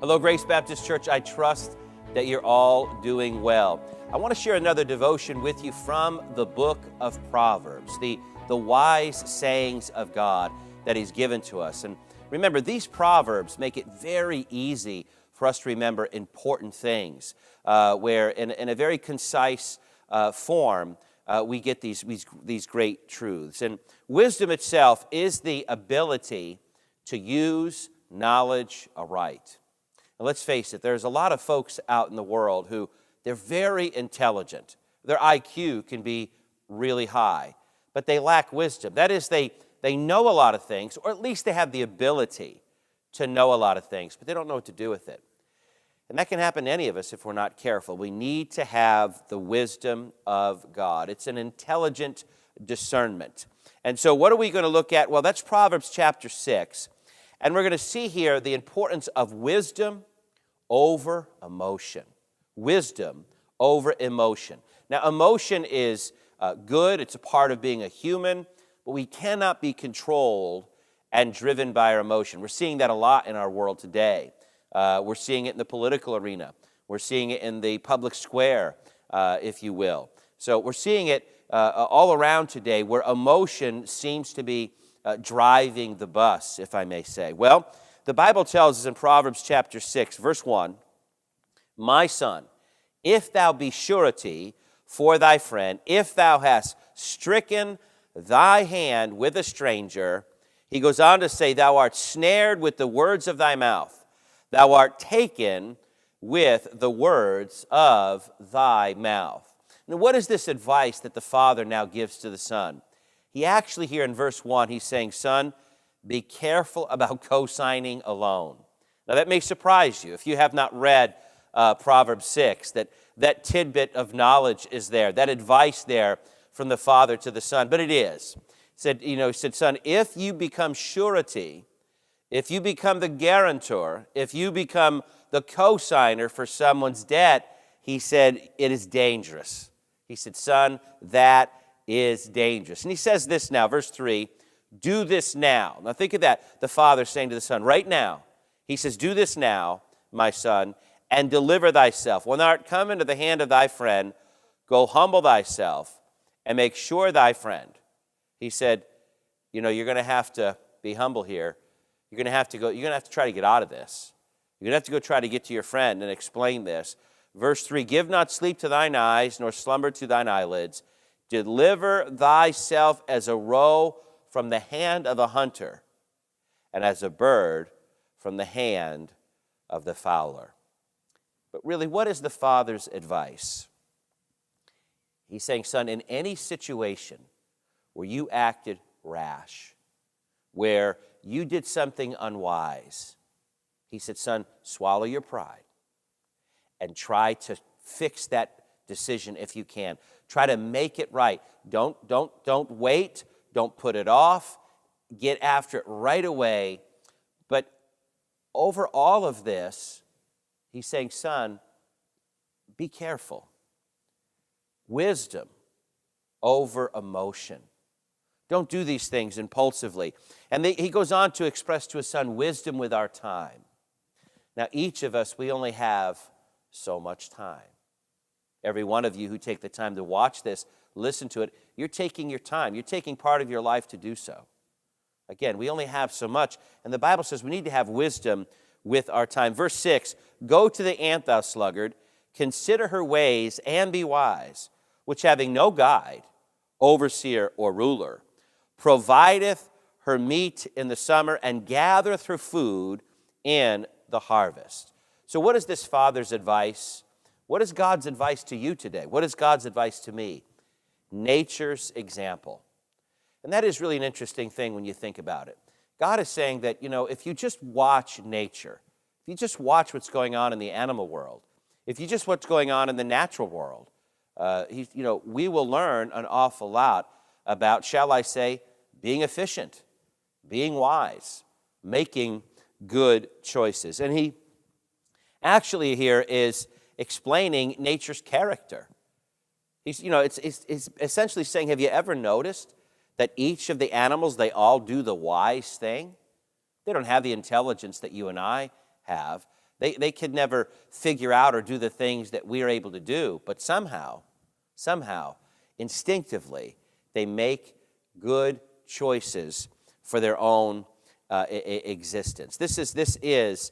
Hello, Grace Baptist Church. I trust that you're all doing well. I want to share another devotion with you from the book of Proverbs, the wise sayings of God that He's given to us. And remember, these Proverbs make it very easy for us to remember important things, where in a very concise form, we get these great truths. And wisdom itself is the ability to use knowledge aright. And let's face it, there's a lot of folks out in the world who they're very intelligent. Their IQ can be really high, but they lack wisdom. That is, they know a lot of things, or at least they have the ability to know a lot of things, but they don't know what to do with it. And that can happen to any of us if we're not careful. We need to have the wisdom of God. It's an intelligent discernment. And so what are we going to look at? Well, that's Proverbs chapter 6. And we're going to see here the importance of wisdom over emotion. Wisdom over emotion. Now, emotion is good. It's a part of being a human, but we cannot be controlled and driven by our emotion. We're seeing that a lot in our world today. We're seeing it in the political arena. We're seeing it in the public square, if you will. So we're seeing it all around today where emotion seems to be driving the bus, if I may say. Well, the Bible tells us in Proverbs chapter 6, verse 1, "My son, if thou be surety for thy friend, if thou hast stricken thy hand with a stranger," he goes on to say, "thou art snared with the words of thy mouth. Thou art taken with the words of thy mouth." Now, what is this advice that the father now gives to the son? He actually here in verse 1, he's saying, son, be careful about co-signing a loan. Now, that may surprise you if you have not read Proverbs 6, that tidbit of knowledge is there, that advice there from the father to the son, but it is. He said, son, if you become surety, if you become the guarantor, if you become the co-signer for someone's debt, he said, it is dangerous. He said, son, that is dangerous. And he says this now, verse 3, do this now. Now think of that, the father saying to the son, right now. He says, do this now, my son, and deliver thyself. When thou art come into the hand of thy friend, go humble thyself and make sure thy friend. He said, you're going to have to be humble here. You're going to have to try to get out of this. You're going to have to go try to get to your friend and explain this. Verse 3, give not sleep to thine eyes, nor slumber to thine eyelids. Deliver thyself as a roe from the hand of a hunter, and as a bird from the hand of the fowler. But really, what is the father's advice? He's saying, son, in any situation where you acted rash, where you did something unwise, he said, son, swallow your pride and try to fix that decision if you can. Try to make it right. Don't wait. Don't put it off. Get after it right away. But over all of this, he's saying, son, be careful. Wisdom over emotion. Don't do these things impulsively. And he goes on to express to his son wisdom with our time. Now, each of us, we only have so much time. Every one of you who take the time to watch this, listen to it, you're taking your time. You're taking part of your life to do so. Again, we only have so much. And the Bible says we need to have wisdom with our time. Verse 6, go to the ant, thou sluggard, consider her ways and be wise, which having no guide, overseer, or ruler, provideth her meat in the summer and gathereth her food in the harvest. So what is this father's advice? What is God's advice to you today? What is God's advice to me? Nature's example. And that is really an interesting thing when you think about it. God is saying that, if you just watch nature, if you just watch what's going on in the animal world, if you just what's going on in the natural world, we will learn an awful lot about, shall I say, being efficient, being wise, making good choices. And he actually here is explaining nature's character. It's essentially saying, have you ever noticed that each of the animals, they all do the wise thing? They don't have the intelligence that you and I have. They could never figure out or do the things that we are able to do, but somehow, instinctively, they make good choices for their own existence. This is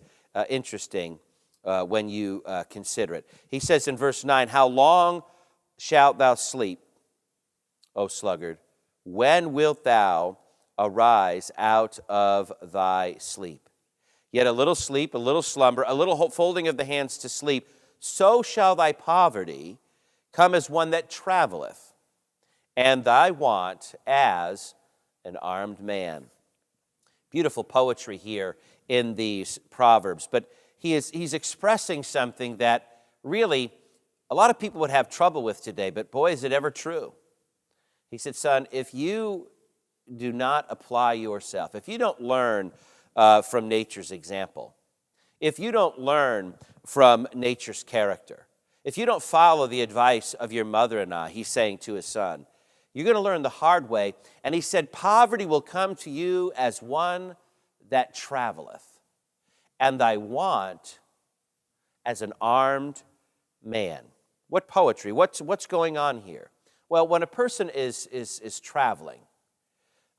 interesting when you consider it. He says in verse 9, "How long shalt thou sleep, O sluggard? When wilt thou arise out of thy sleep? Yet a little sleep, a little slumber, a little folding of the hands to sleep, so shall thy poverty come as one that traveleth, and thy want as an armed man." Beautiful poetry here in these Proverbs, but he's expressing something that really a lot of people would have trouble with today, but boy, is it ever true. He said, son, if you do not apply yourself, if you don't learn from nature's example, if you don't learn from nature's character, if you don't follow the advice of your mother-in-law, he's saying to his son, you're going to learn the hard way. And he said, poverty will come to you as one that traveleth, and thy want as an armed man. What poetry? What's going on here? Well, when a person is traveling,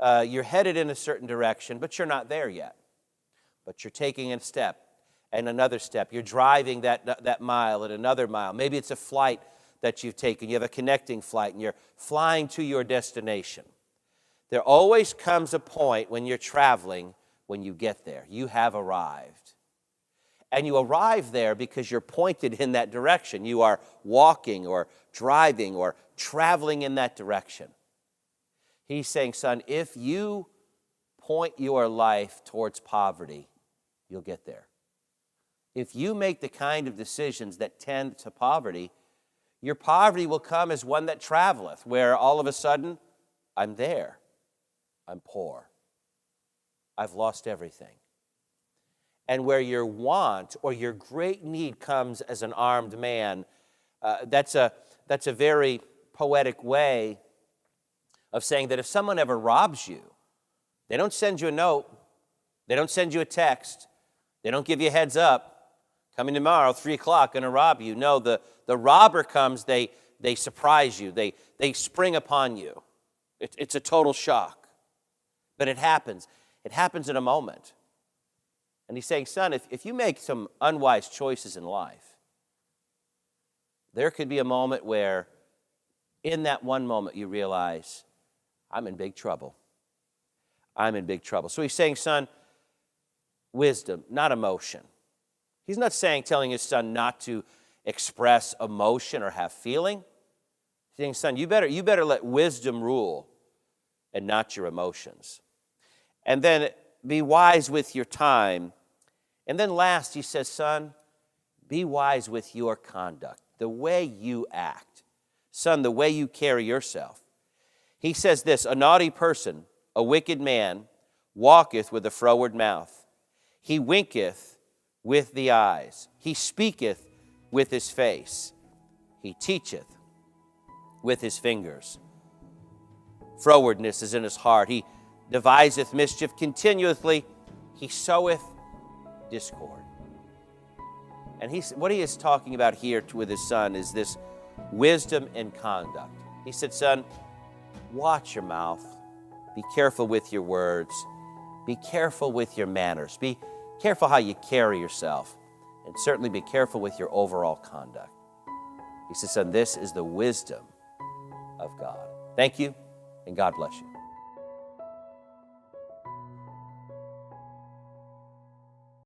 you're headed in a certain direction, but you're not there yet. But you're taking a step and another step. You're driving that mile and another mile. Maybe it's a flight that you've taken. You have a connecting flight and you're flying to your destination. There always comes a point when you're traveling when you get there. You have arrived. And you arrive there because you're pointed in that direction. You are walking or driving or traveling in that direction. He's saying, son, if you point your life towards poverty, you'll get there. If you make the kind of decisions that tend to poverty, your poverty will come as one that traveleth, where all of a sudden, I'm there. I'm poor. I've lost everything. And where your want or your great need comes as an armed man, that's a very poetic way of saying that if someone ever robs you, they don't send you a note, they don't send you a text, they don't give you a heads up, coming tomorrow, 3 o'clock, going to rob you. No, the robber comes, they surprise you, they spring upon you. It's a total shock. But it happens. It happens in a moment. And he's saying, son, if you make some unwise choices in life, there could be a moment where in that one moment you realize, I'm in big trouble. I'm in big trouble. So he's saying, son, wisdom, not emotion. He's not telling his son not to express emotion or have feeling. He's saying, son, you better let wisdom rule and not your emotions. And then be wise with your time. And then last, he says, son, be wise with your conduct, the way you act. Son, the way you carry yourself. He says this, a naughty person, a wicked man, walketh with a froward mouth. He winketh with the eyes. He speaketh with his face. He teacheth with his fingers. Frowardness is in his heart. He deviseth mischief continually. He soweth discord. And what he is talking about here with his son is this wisdom and conduct. He said, son, watch your mouth. Be careful with your words. Be careful with your manners. Be careful how you carry yourself. And certainly be careful with your overall conduct. He says, son, this is the wisdom of God. Thank you, and God bless you.